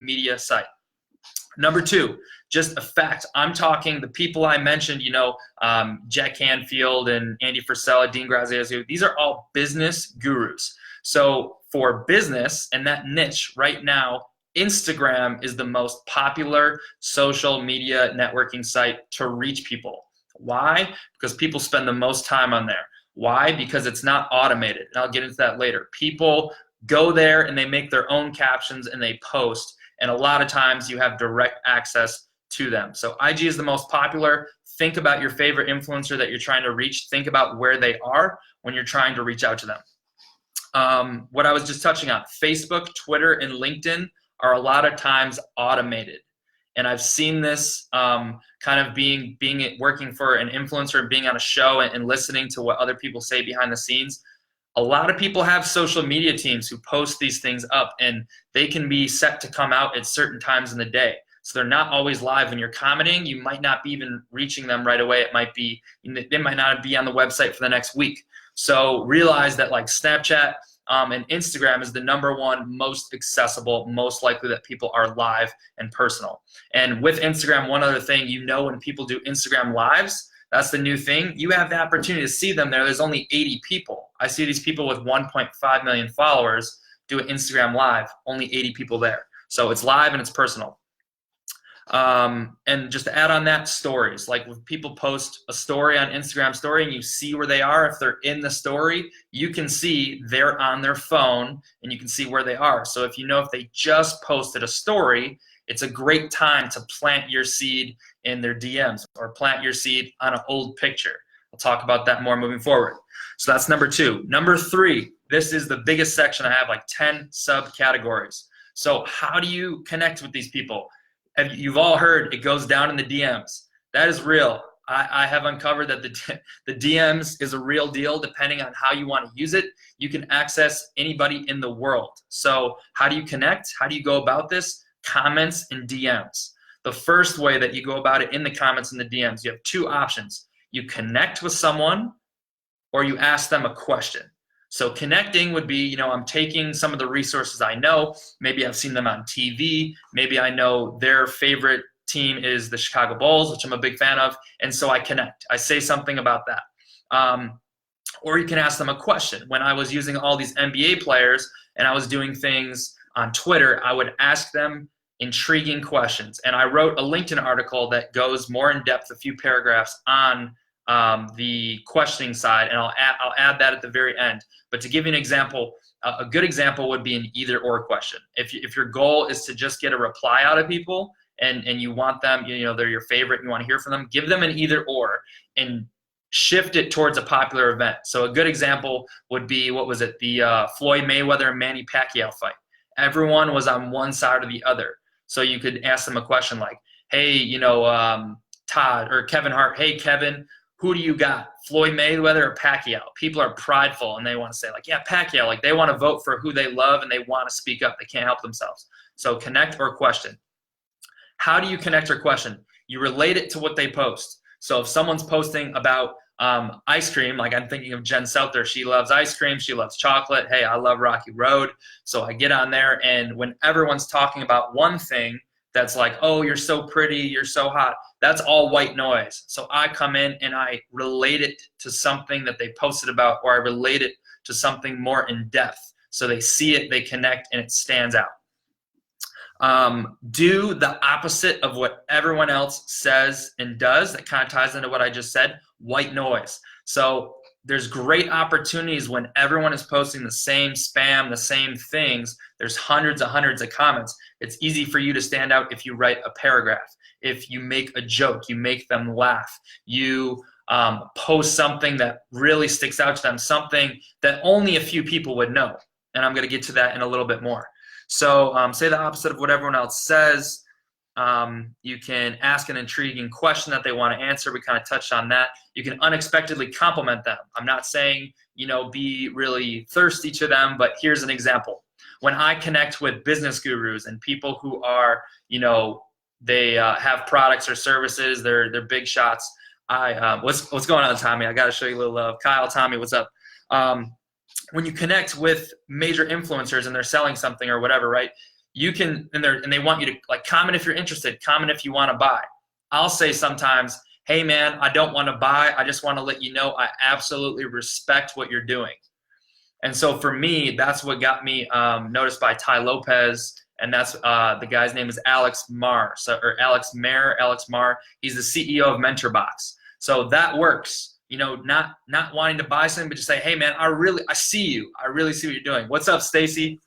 media site. Number two, just a fact. I'm talking the people I mentioned, Jack Canfield and Andy Frisella, Dean Graziosi. These are all business gurus. So for business and that niche right now, Instagram is the most popular social media networking site to reach people. Why? Because people spend the most time on there. Why? Because it's not automated. And I'll get into that later. People go there and they make their own captions and they post. And a lot of times you have direct access to them. So IG is the most popular. Think about your favorite influencer that you're trying to reach. Think about where they are when you're trying to reach out to them. What I was just touching on, Facebook, Twitter, and LinkedIn are a lot of times automated. And I've seen this kind of working for an influencer and being on a show and listening to what other people say behind the scenes. A lot of people have social media teams who post these things up, and they can be set to come out at certain times in the day. So they're not always live. When you're commenting, you might not be even reaching them right away. They might not be on the website for the next week. So realize that like Snapchat and Instagram is the #1 most accessible, most likely that people are live and personal. And with Instagram, one other thing, when people do Instagram lives, that's the new thing. You have the opportunity to see them there. There's only 80 people. I see these people with 1.5 million followers do an Instagram live, only 80 people there. So it's live and it's personal. And just to add on that, stories. Like when people post a story on Instagram story and you see where they are, if they're in the story, you can see they're on their phone and you can see where they are. So if if they just posted a story, it's a great time to plant your seed in their DMs or plant your seed on an old picture. I'll talk about that more moving forward. So that's number 2. Number 3, this is the biggest section. I have like 10 subcategories. So how do you connect with these people? You've all heard it goes down in the DMs. That is real. I have uncovered that the DMs is a real deal depending on how you want to use it. You can access anybody in the world. So how do you connect? How do you go about this? Comments and DMs. The first way that you go about it in the comments and the DMs, you have 2 options. You connect with someone or you ask them a question. So connecting would be, I'm taking some of the resources I know. Maybe I've seen them on TV. Maybe I know their favorite team is the Chicago Bulls, which I'm a big fan of. And so I connect. I say something about that. Or you can ask them a question. When I was using all these NBA players and I was doing things on Twitter, I would ask them intriguing questions. And I wrote a LinkedIn article that goes more in depth, a few paragraphs on the questioning side, and I'll add that at the very end. But to give you an example, a good example would be an either-or question. If your goal is to just get a reply out of people and you want them, they're your favorite and you want to hear from them, give them an either-or and shift it towards a popular event. So a good example would be, the Floyd Mayweather and Manny Pacquiao fight. Everyone was on one side or the other. So you could ask them a question like, hey, Todd or Kevin Hart, hey, Kevin, who do you got, Floyd Mayweather or Pacquiao? People are prideful and they want to say like, yeah, Pacquiao. Like they want to vote for who they love and they want to speak up. They can't help themselves. So connect or question. How do you connect or question? You relate it to what they post. So if someone's posting about ice cream, like I'm thinking of Jen Seltzer, she loves ice cream, she loves chocolate. Hey, I love Rocky Road. So I get on there, and when everyone's talking about one thing that's like, oh, you're so pretty, you're so hot, that's all white noise. So I come in and I relate it to something that they posted about, or I relate it to something more in depth. So they see it, they connect, and it stands out. Do the opposite of what everyone else says and does. That kind of ties into what I just said, white noise. So there's great opportunities when everyone is posting the same spam, the same things. There's hundreds of comments. It's easy for you to stand out if you write a paragraph. If you make a joke, you make them laugh. You post something that really sticks out to them, something that only a few people would know. And I'm going to get to that in a little bit more. So say the opposite of what everyone else says. You can ask an intriguing question that they want to answer. We kind of touched on that. You can unexpectedly compliment them. I'm not saying, be really thirsty to them, but here's an example. When I connect with business gurus and people who are, they have products or services, they're big shots. What's going on, Tommy? I got to show you a little love. Kyle, Tommy, what's up? When you connect with major influencers and they're selling something or whatever, right? you can, and they want you to like comment if you're interested, comment if you want to buy. I'll say sometimes, hey man, I don't want to buy. I just want to let you know I absolutely respect what you're doing. And so for me, that's what got me noticed by Ty Lopez, and that's the guy's name is Alex Marr, or Alex Marr. He's the CEO of MentorBox. So that works. You know, not wanting to buy something, but just say, hey man, I see you. I really see what you're doing. What's up, Stacy?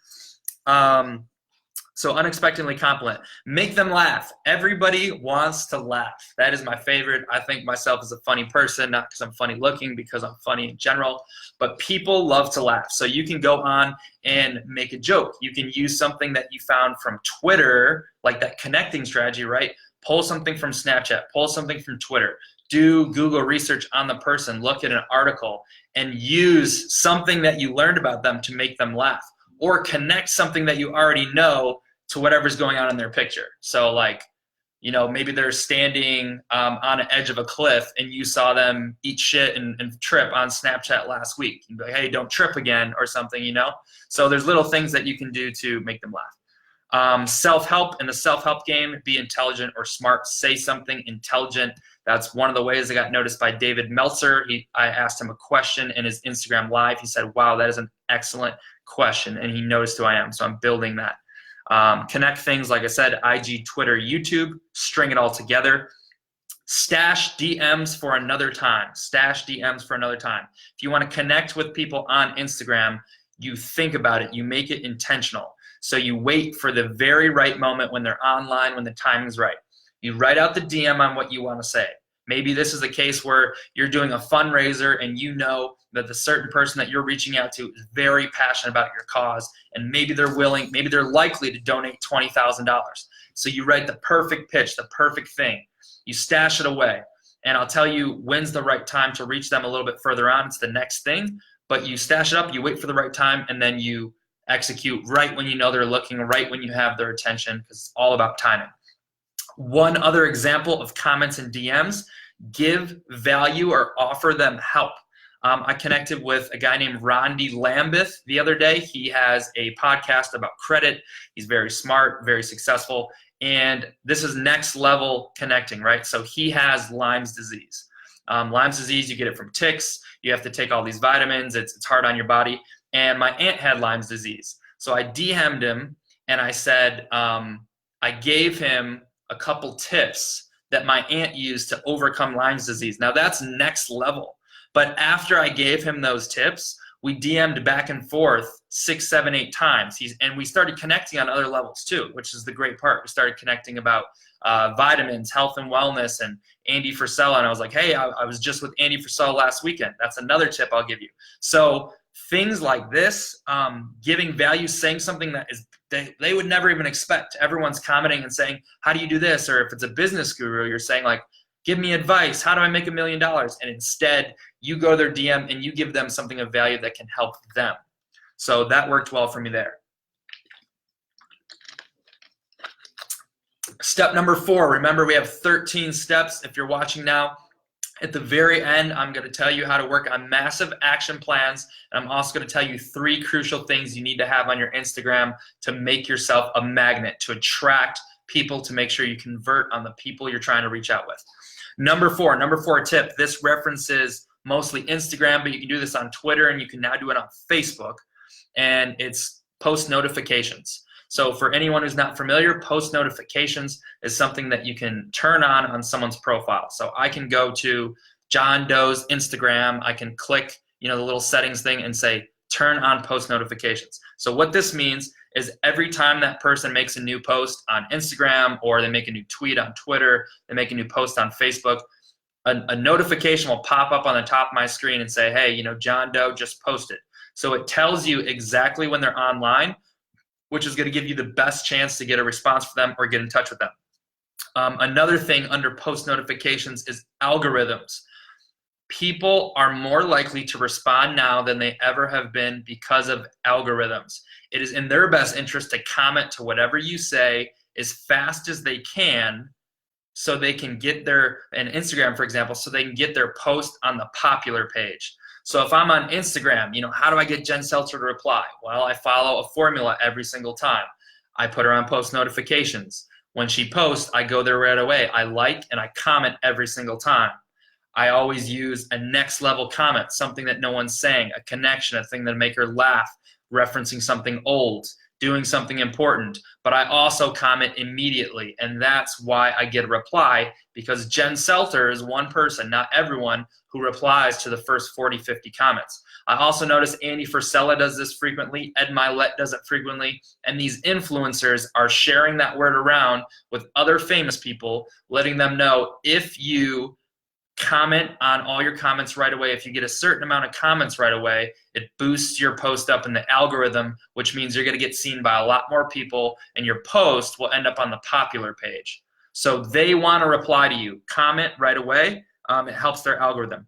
So unexpectedly compliment. Make them laugh. Everybody wants to laugh. That is my favorite. I think myself as a funny person, not because I'm funny looking, because I'm funny in general, but people love to laugh. So you can go on and make a joke. You can use something that you found from Twitter, like that connecting strategy, right? Pull something from Snapchat, pull something from Twitter, do Google research on the person, look at an article, and use something that you learned about them to make them laugh. Or connect something that you already know to whatever's going on in their picture. So like, you know, maybe they're standing on an edge of a cliff and you saw them eat shit and trip on Snapchat last week. You'd be like, hey, don't trip again or something, you know? So there's little things that you can do to make them laugh. Self-help, in the self-help game, be intelligent or smart. Say something intelligent. That's one of the ways I got noticed by David Meltzer. I asked him a question in his Instagram Live. He said, wow, that is an excellent question, and he noticed who I am, so I'm building that. Connect things, like I said, IG, Twitter, YouTube, string it all together. Stash DMs for another time. Stash DMs for another time. If you want to connect with people on Instagram, you think about it. You make it intentional. So you wait for the very right moment when they're online, when the timing's right. You write out the DM on what you want to say. Maybe this is a case where you're doing a fundraiser and you know that the certain person that you're reaching out to is very passionate about your cause, and maybe they're willing, maybe they're likely to donate $20,000. So you write the perfect pitch, the perfect thing. You stash it away. And I'll tell you when's the right time to reach them a little bit further on. It's the next thing, but you stash it up, you wait for the right time, and then you execute right when you know they're looking, right when you have their attention, because it's all about timing. One other example of comments and DMs, give value or offer them help. I connected with a guy named Rondi Lambeth the other day. He has a podcast about credit. He's very smart, very successful, and this is next level connecting, right? So he has Lyme's disease. Lyme's disease, you get it from ticks. You have to take all these vitamins. It's hard on your body. And my aunt had Lyme's disease. So I DM'd him and I said, I gave him a couple tips that my aunt used to overcome Lyme's disease. Now that's next level. But after I gave him those tips, we DM'd back and forth 6, 7, 8 times. And we started connecting on other levels too, which is the great part. We started connecting about vitamins, health and wellness, and Andy Frisella. And I was like, hey, I was just with Andy Frisella last weekend. That's another tip I'll give you. So things like this, giving value, saying something that is they would never even expect. Everyone's commenting and saying, how do you do this? Or if it's a business guru, you're saying like, give me advice. How do I make $1 million? And instead, you go to their DM and you give them something of value that can help them. So that worked well for me there. Step number 4, remember we have 13 steps. If you're watching now, at the very end, I'm going to tell you how to work on massive action plans. And I'm also going to tell you 3 crucial things you need to have on your Instagram to make yourself a magnet, to attract people, to make sure you convert on the people you're trying to reach out with. Number 4 tip, this references mostly Instagram, but you can do this on Twitter and you can now do it on Facebook, and it's post notifications. So for anyone who's not familiar, post notifications is something that you can turn on someone's profile. So I can go to John Doe's Instagram, I can click, the little settings thing and say, turn on post notifications. So what this means is every time that person makes a new post on Instagram, or they make a new tweet on Twitter, they make a new post on Facebook, a notification will pop up on the top of my screen and say, hey, John Doe just posted. So it tells you exactly when they're online, which is going to give you the best chance to get a response from them or get in touch with them. Another thing under post notifications is algorithms. People are more likely to respond now than they ever have been because of algorithms. It is in their best interest to comment to whatever you say as fast as they can, so they can get and Instagram, for example, so they can get their post on the popular page. So if I'm on Instagram, how do I get Jen Seltzer to reply? Well, I follow a formula every single time. I put her on post notifications. When she posts, I go there right away. I like and I comment every single time. I always use a next level comment, something that no one's saying, a connection, a thing that'll make her laugh, referencing something old, doing something important. But I also comment immediately, and that's why I get a reply, because Jen Selter is one person, not everyone, who replies to the first 40, 50 comments. I also notice Andy Frisella does this frequently, Ed Milet does it frequently, and these influencers are sharing that word around with other famous people, letting them know if you comment on all your comments right away, if you get a certain amount of comments right away, it boosts your post up in the algorithm, which means you're going to get seen by a lot more people, and your post will end up on the popular page. So they want to reply to you. Comment right away. It helps their algorithm.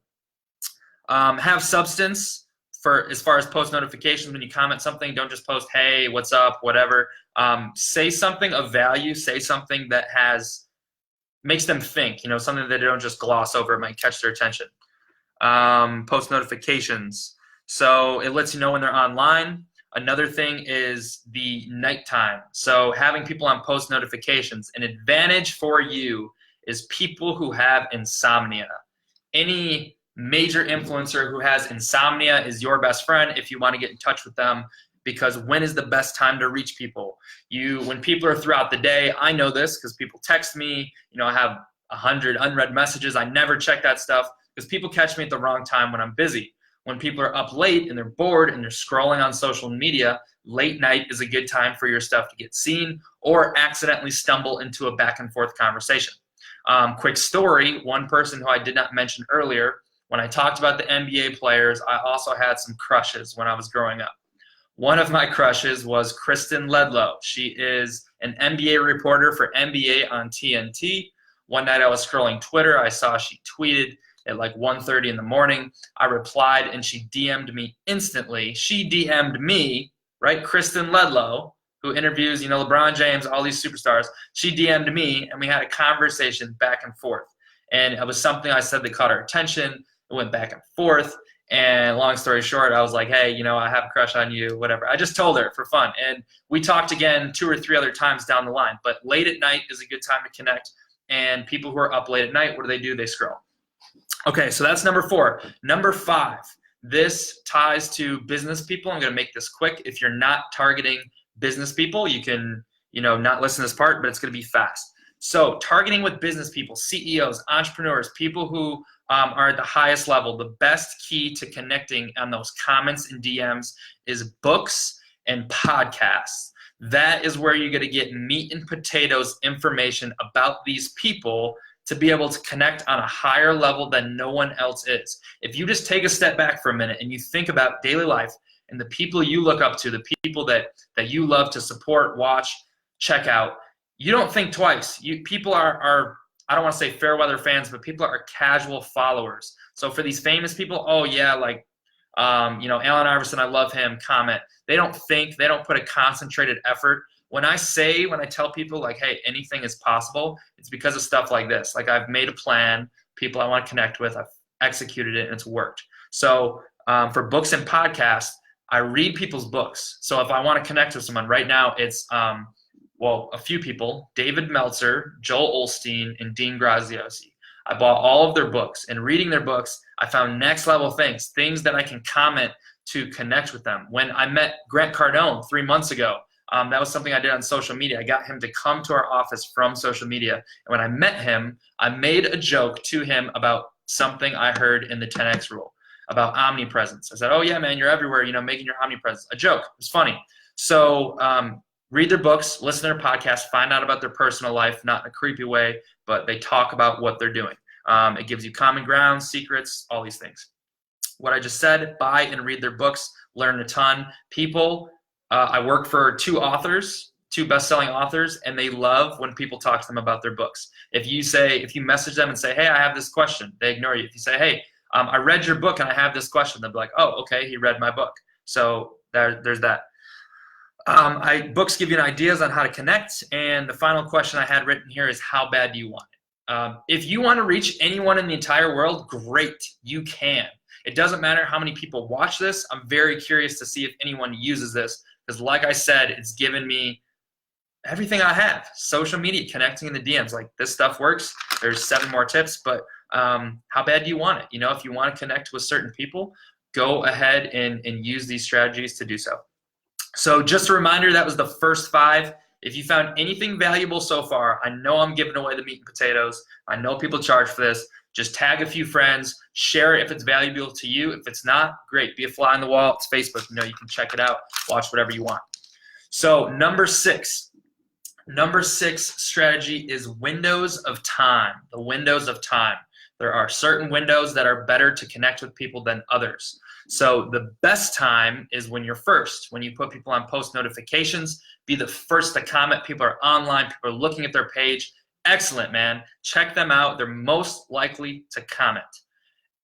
Have substance for as far as post notifications. When you comment something, don't just post, hey, what's up, whatever. Say something of value. Say something that makes them think, something that they don't just gloss over. It might catch their attention. Post notifications. So it lets you know when they're online. Another thing is the nighttime. So having people on post notifications, an advantage for you is people who have insomnia. Any major influencer who has insomnia is your best friend if you want to get in touch with them, because when is the best time to reach people? When people are throughout the day, I know this because people text me, I have 100 unread messages. I never check that stuff because people catch me at the wrong time when I'm busy. When people are up late and they're bored and they're scrolling on social media, late night is a good time for your stuff to get seen or accidentally stumble into a back and forth conversation. Quick story, one person who I did not mention earlier, when I talked about the NBA players, I also had some crushes when I was growing up. One of my crushes was Kristen Ledlow. She is an NBA reporter for NBA on TNT. One night I was scrolling Twitter. I saw she tweeted at like 1:30 in the morning. I replied and she DM'd me instantly. She DM'd me, right? Kristen Ledlow, who interviews, LeBron James, all these superstars. She DM'd me and we had a conversation back and forth. And it was something I said that caught her attention. It went back and forth. And long story short, I was like, hey, I have a crush on you, whatever. I just told her for fun. And we talked again 2 or 3 other times down the line. But late at night is a good time to connect. And people who are up late at night, what do? They scroll. Okay, so that's number 4. Number 5, this ties to business people. I'm going to make this quick. If you're not targeting business people, you can, not listen to this part, but it's going to be fast. So targeting with business people, CEOs, entrepreneurs, people who are at the highest level, the best key to connecting on those comments and DMs is books and podcasts. That is where you're going to get meat and potatoes information about these people to be able to connect on a higher level than no one else is. If you just take a step back for a minute and you think about daily life and the people you look up to, the people that you love to support, watch, check out, you don't think twice. People are I don't want to say fair weather fans, but people are casual followers. So for these famous people, oh yeah, like Allen Iverson, I love him, comment. They don't think, they don't put a concentrated effort. When I tell people like, hey, anything is possible, it's because of stuff like this. Like I've made a plan, people I want to connect with, I've executed it, and it's worked. So for books and podcasts, I read people's books. So if I want to connect with someone right now, it's a few people, David Meltzer, Joel Osteen, and Dean Graziosi. I bought all of their books, and reading their books, I found next level things that I can comment to connect with them. When I met Grant Cardone 3 months ago, that was something I did on social media. I got him to come to our office from social media. And when I met him, I made a joke to him about something I heard in the 10X rule about omnipresence. I said, oh yeah, man, you're everywhere, making your omnipresence. A joke. It was funny. So read their books, listen to their podcasts, find out about their personal life, not in a creepy way, but they talk about what they're doing. It gives you common ground, secrets, all these things. What I just said, buy and read their books, learn a ton. People, I work for 2 best-selling authors, and they love when people talk to them about their books. If you message them and say, hey, I have this question, they ignore you. If you say, hey, I read your book and I have this question, they'll be like, oh, okay, he read my book. So there's that. Books give you ideas on how to connect, and the final question I had written here is, how bad do you want it? If you want to reach anyone in the entire world, great, you can. It doesn't matter how many people watch this. I'm very curious to see if anyone uses this, because like I said, it's given me everything I have, social media, connecting in the DMs, like this stuff works. There's 7 more tips, but how bad do you want it? If you want to connect with certain people, go ahead and use these strategies to do so. So just a reminder, that was the first 5. If you found anything valuable so far, I know I'm giving away the meat and potatoes. I know people charge for this. Just tag a few friends, share it if it's valuable to you. If it's not, great, be a fly on the wall. It's Facebook, you can check it out, watch whatever you want. So number 6 strategy is windows of time, the windows of time. There are certain windows that are better to connect with people than others. So the best time is when you're first, when you put people on post notifications, be the first to comment. People are online, people are looking at their page. Excellent, man. Check them out. They're most likely to comment.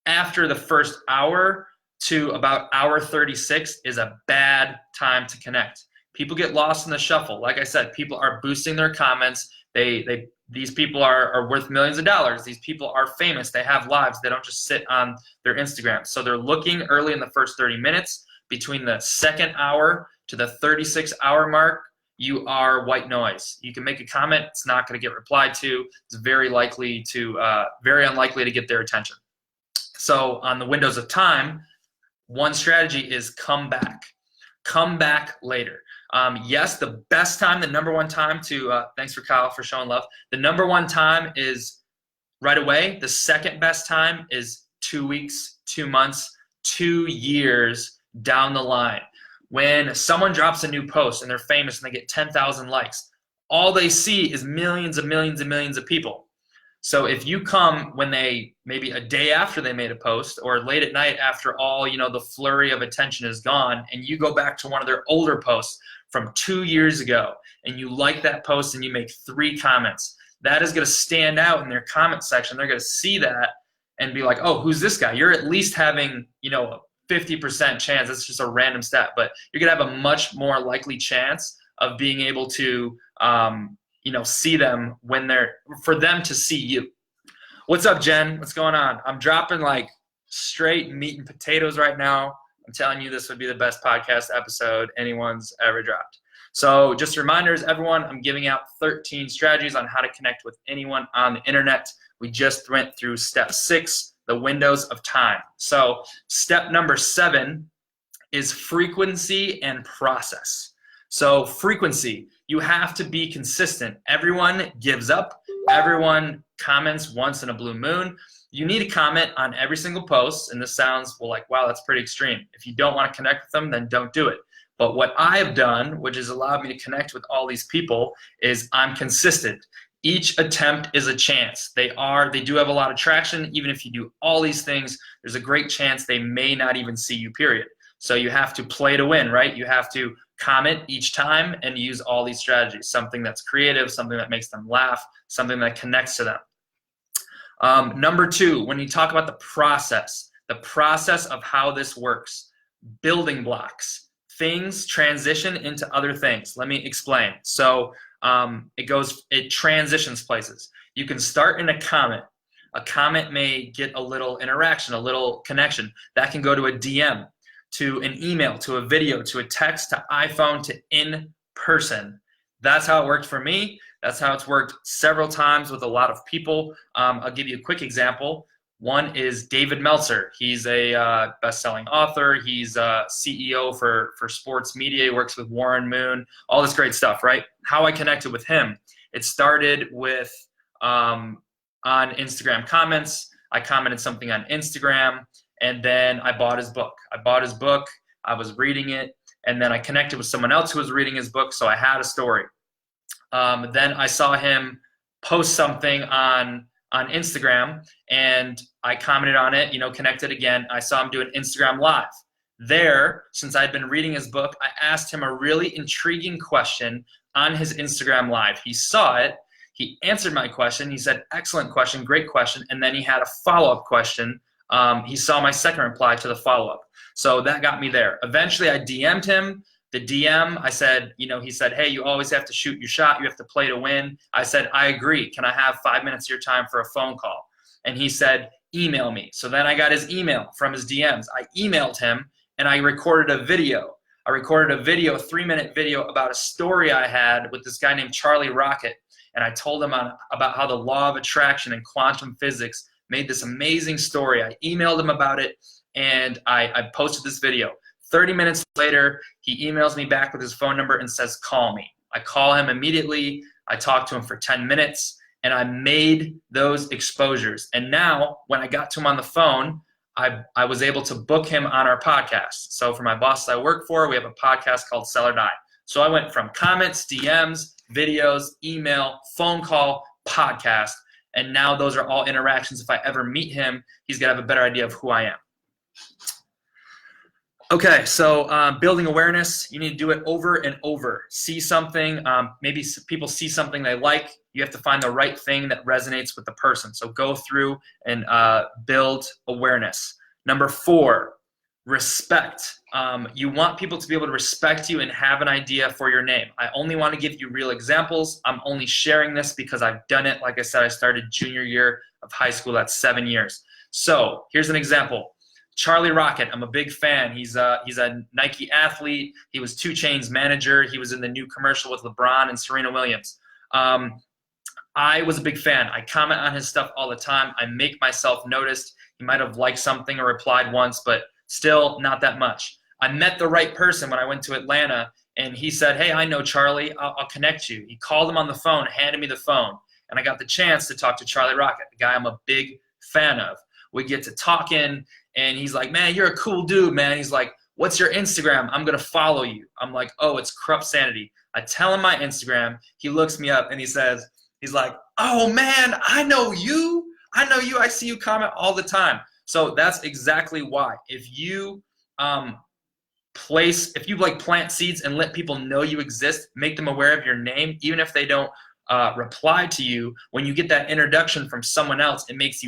After the first hour to about hour 36 is a bad time to connect. People get lost in the shuffle. Like I said, people are boosting their comments. These people are worth millions of dollars. These people are famous. They have lives. They don't just sit on their Instagram. So they're looking early in the first 30 minutes. Between the second hour to the 36-hour mark, you are white noise. You can make a comment. It's not going to get replied to. It's very unlikely to get their attention. So on the windows of time, one strategy is come back. Come back later. Yes, the best time, the number one time to, thanks for Kyle for showing love. The number one time is right away. The second best time is 2 weeks, 2 months, 2 years down the line. When someone drops a new post and they're famous and they get 10,000 likes, all they see is millions and millions and millions of people. So if you come when maybe a day after they made a post or late at night after all, the flurry of attention is gone, and you go back to one of their older posts from 2 years ago and you like that post and you make 3 comments, that is going to stand out in their comment section. They're going to see that and be like, oh, who's this guy? You're at least having, a 50% chance. That's just a random stat, but you're going to have a much more likely chance of being able to, see them for them to see you. What's up, Jen? What's going on? I'm dropping like straight meat and potatoes right now. I'm telling you, this would be the best podcast episode anyone's ever dropped. So just reminders, everyone, I'm giving out 13 strategies on how to connect with anyone on the internet. We just went through step 6, the windows of time. So step number 7 is frequency and process. So frequency, you have to be consistent. Everyone gives up. Everyone comments once in a blue moon. You need to comment on every single post, and this sounds, wow, that's pretty extreme. If you don't want to connect with them, then don't do it. But what I have done, which has allowed me to connect with all these people, is I'm consistent. Each attempt is a chance. They do have a lot of traction. Even if you do all these things, there's a great chance they may not even see you, period. So you have to play to win, right? You have to comment each time and use all these strategies, something that's creative, something that makes them laugh, something that connects to them. Number 2, when you talk about the process of how this works, building blocks, things transition into other things. Let me explain. So it transitions places. You can start in a comment. A comment may get a little interaction, a little connection. That can go to a DM, to an email, to a video, to a text, to iPhone, to in person. That's how it worked for me. That's how it's worked several times with a lot of people. I'll give you a quick example. One is David Meltzer. He's a best-selling author. He's a CEO for sports media. He works with Warren Moon, all this great stuff, right? How I connected with him. It started with on Instagram comments. I commented something on Instagram, and then I bought his book. I was reading it, and then I connected with someone else who was reading his book, so I had a story. Then I saw him post something on Instagram, and I commented on it, connected again. I saw him do an Instagram Live. There, since I'd been reading his book, I asked him a really intriguing question on his Instagram Live. He saw it. He answered my question. He said, excellent question, great question. And then he had a follow-up question. He saw my second reply to the follow-up. So that got me there. Eventually, I DM'd him. The DM, I said, he said, hey, you always have to shoot your shot. You have to play to win. I said, I agree. Can I have 5 minutes of your time for a phone call? And he said, email me. So then I got his email from his DMs. I emailed him, and I recorded a video. I recorded a video, a 3-minute video about a story I had with this guy named Charlie Rocket. And I told him about how the law of attraction and quantum physics made this amazing story. I emailed him about it, and I posted this video. 30 minutes later, he emails me back with his phone number and says, call me. I call him immediately. I talk to him for 10 minutes, and I made those exposures. And now, when I got to him on the phone, I was able to book him on our podcast. So for my bosses I work for, we have a podcast called Sell or Die. So I went from comments, DMs, videos, email, phone call, podcast, and now those are all interactions. If I ever meet him, he's going to have a better idea of who I am. Okay, so building awareness, you need to do it over and over. See something, maybe people see something they like. You have to find the right thing that resonates with the person. So go through and build awareness. Number 4, respect. You want people to be able to respect you and have an idea for your name. I only want to give you real examples. I'm only sharing this because I've done it. Like I said, I started junior year of high school. That's 7 years. So here's an example. Charlie Rocket, I'm a big fan. He's a Nike athlete. He was 2 Chainz manager. He was in the new commercial with LeBron and Serena Williams. I was a big fan. I comment on his stuff all the time. I make myself noticed. He might have liked something or replied once, but still not that much. I met the right person when I went to Atlanta, and he said, hey, I know Charlie. I'll connect you. He called him on the phone, handed me the phone, and I got the chance to talk to Charlie Rocket, the guy I'm a big fan of. We get to talking, and he's like, man, you're a cool dude, man. He's like, what's your Instagram? I'm going to follow you. I'm like, oh, it's Corrupt Sanity. I tell him my Instagram. He looks me up, and he's like, oh, man, I know you. I see you comment all the time. So that's exactly why. If you plant seeds and let people know you exist, make them aware of your name, even if they don't reply to you, when you get that introduction from someone else, it makes you